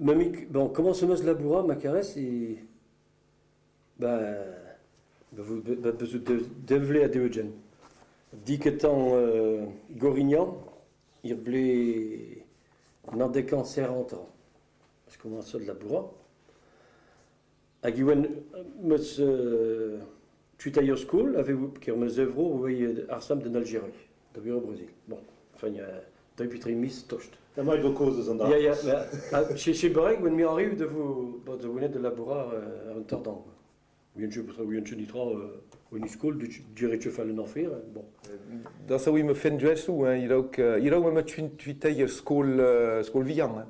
Mamik, bon, comment se met laboura, ma caresse, et. Vous besoin de développer à Diogen. Dit qu'étant Gorignan, il blé dans des cancers entrants. Parce qu'on a ça de laboura. À Gwen, monsieur Tutayo School, avez-vous, qui est mes œuvres, vous voyez, Arsam de Algérie, de au Brésil. Bon, enfin, il y a. Depuis très mis tocht. Ja, maar je cause de Ja, ja, maar chez Barek, when me arrive de vous venez de laborer un tordant. Oui, je dis trop, une school, du réchauffage le enfer, bon. Dat zou je me vinden juist zo, hier ook met tweetayer school viang.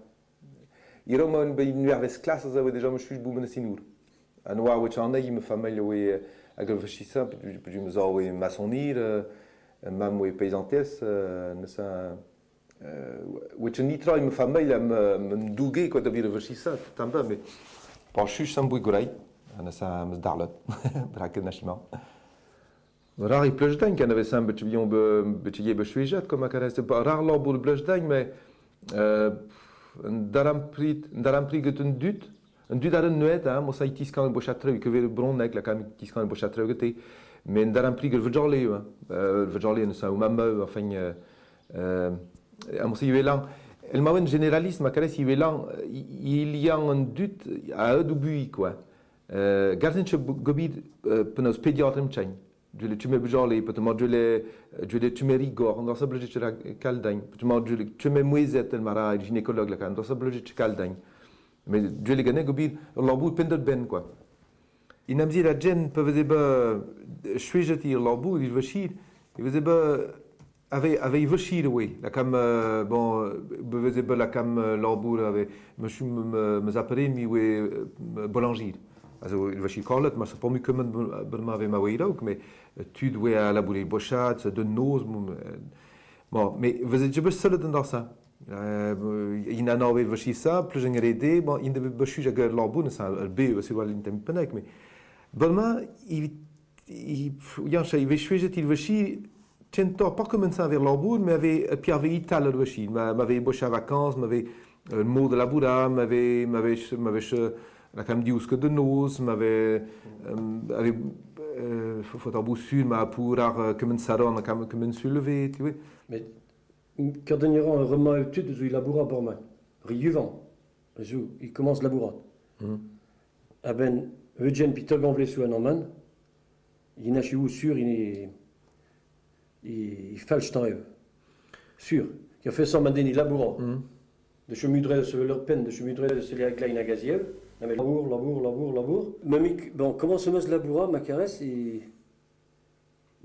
Hier ook met een nieuwe klasse, dat we déjà me suis boemen sinur. En waar we chande, je me familie we agrofascissa, je me zou we maçonnier, même we paysantes, nessa. Which niet trouw mijn familie me dougué quoi de vivre verschissa também mais pas chuch sam bui gorai ana sa mes darlet braque national rar i pleuj dañ kan avait sam betvion betye be chuejat comme a caresse pas rar lo bol pleuj dañ mais daram prit get un dut ar un nuet mo sa itis kan bo chatre que ver bronnek la kam itis kan bo chatre gete mais daram prit get vejorle vejorle sa ou même enfin il y a un généralisme, il y a un doute à eux d'oubli quoi. Gardez ce gobid pour nos pédiatres m'chain. Je le tume bujale, peut-être je le tume rigor, on doit se bloquer sur caldain. Peut-être je le tume mouizet el mara, gynécologue là, on doit se bloquer sur caldain. Mais je le gagne gobid, l'abou pendant ben quoi. Il n'a pas dit la gêne peut vous être chouette l'abou, il veut chier, il veut être avait vachir oui la cam bon bevez la cam l'ambour avait monsieur me appelé mi oui boulanger also il vachir collet mais c'est pas mieux comme m'avait ma oui donc mais tu dois à la boule bochat de nose bon mais vous êtes juste seul dans ça il n'a pas vachir ça plus j'ai aidé bon il devait vachir j'ai l'ambour ça le b c'est voilà l'intempenek mais bon il y a un chat il veut jouer il vachir Cento, pas commencé vers l'ambour, mais puis avait Italie aussi. M'avait bossé en vacances, m'avait le mot de la bourra, m'avait la cam diusque de nos, m'avait faut en bousser, m'a pour commencer à rendre comme se lever, tu vois. Mais quand on ira un remas étude, il laboura pour moi. Riuvent, il commence laboura. Ah ben, Eugène Peter Gamblé sous un homme, il n'a chez vous sûr, il fait le temps sûr qui a fait ça mandeni labourant de chemudrer sur leur peine de chemudrer sur les glaines à gaziev mais labour mamik bon comment se met laboura ma caresse et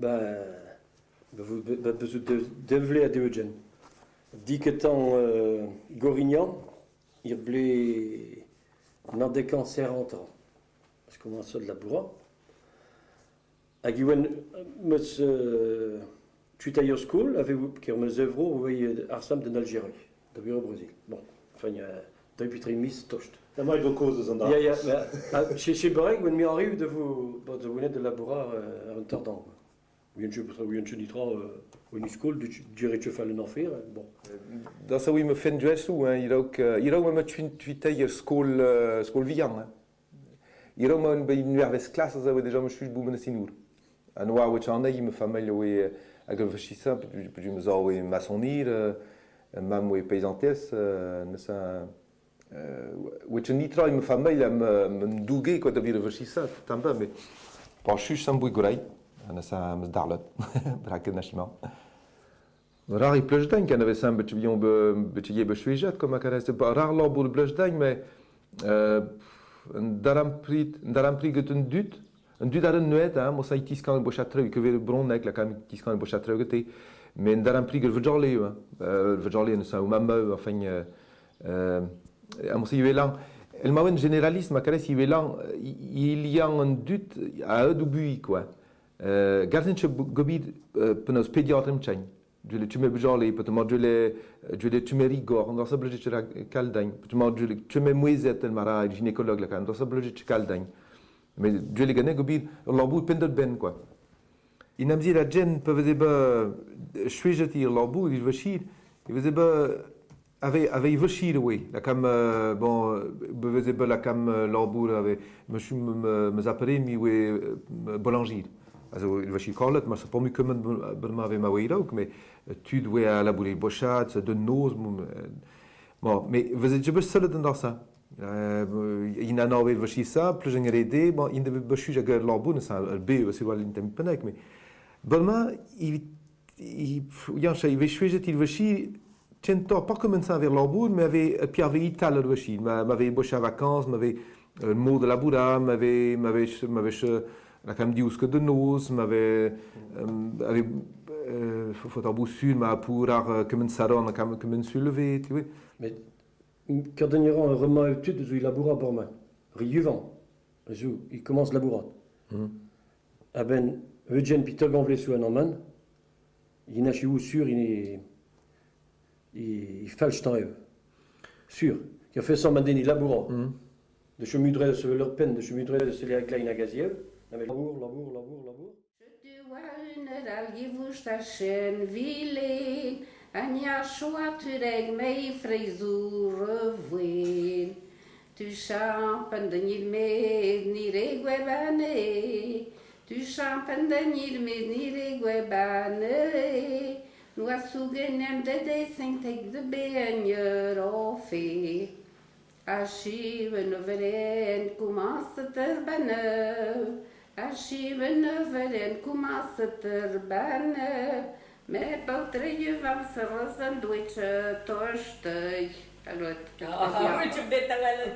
vous besoin de développer à Diogen dit qu'étant Gorignan il blé dans des cancers entrants parce qu'on a ça de laboura à Gwen monsieur Tutayo School, avez-vous, qui est mes œuvres, vous voyez, Arsam de Algérie, de au Brésil. Bon, enfin, il y a depuis très mis tocht. Ja, maar je cause de Il y a, chez Barek, when me arrive de vous venez de laborer un tordant. Oui, je dis trop, une school, du réchauffage le enfer, bon. Dat zou je me vinden juist zo, hier ook met tweetayer school viang. Hier ook met een nieuwe klasse, dat we déjà me suis boemen sinur. En waar we chande, je me familie we agrofascissa, je me zou we maçonnier, même we paysantes, nessa. Which niet trouw je me familie me dougué quoi de vivre fascissa, também mais pas chuch sam bui gorai, nessa mes darlet, braque national. Rar i pleuj dañ kan avait sam betvion betye be chuejat comme a caresse pas rar lo bol pleuj dañ mais daram prit get un dut ar un nuet mo sa itis kan bo chatre que ver bronnek la kam itis kan bo chatre gete mais daram prit get vejorle ne sa ou même enfin mo sa yelan el mawen généralisme a caresse yelan il y a un doute à eux d'oubli quoi gardez ce gobid penos pédiatre m'chain je le tume bujale peut-être je le tume rigor on doit se bloquer sur caldain peut-être je le tume mouizet el mara gynécologue là on doit se bloquer sur caldain mais je le gagne gobid l'ambou pendant ben quoi il n'a dit la gêne peut vous être chouette l'ambou il veut chier il veut être avait vachir oui la cam bon beveze la cam labour avait monsieur me appelé mi oui boulanger also il vachir collet mais c'est pas mieux comme m'avait ma way donc mais tu dois labourer bochat de nose bon mais vous êtes je peux seul dans ça il n'a pas vachir ça plus en réalité bon il devait vachir à gueule labour ça le b c'est pas l'intempenek mais bon il ja il va choisir il vachir Cento pas commencé vers labour, mais avait puis avait italien aussi, m'avait bossé en vacances, m'avait le mot de laboura, m'avait la cam diusque de nos, m'avait avait faut à boussul, m'a pour commencer à cam commencer lever, tu vois. Mais quand on ira un roman étude, il laboura borman, riuvant, il commence labourat. Ah ben, Eugène Peter Ganvlet sous un amman, il n'a chez vous sûr, il falsch dans eux. Sûr. Il a fait ça maintenant, il laboura. De chemudrer sur leur peine, de chemudrer sur les kleine à gaziel. Labour. Je dois une algivouche à chaîne vilée, Anya choix tu règles mes frisures revuées. Tu champes de nil mes ni reguebane, tu champes de nil mes ni reguebane. Nous assugenem de descente de beigneur au fait. Archive novelen commence terbane. Archive novelen commence terbane. Mais paltreje vam se rozandwiche torstej. Ja, moet je beter wel een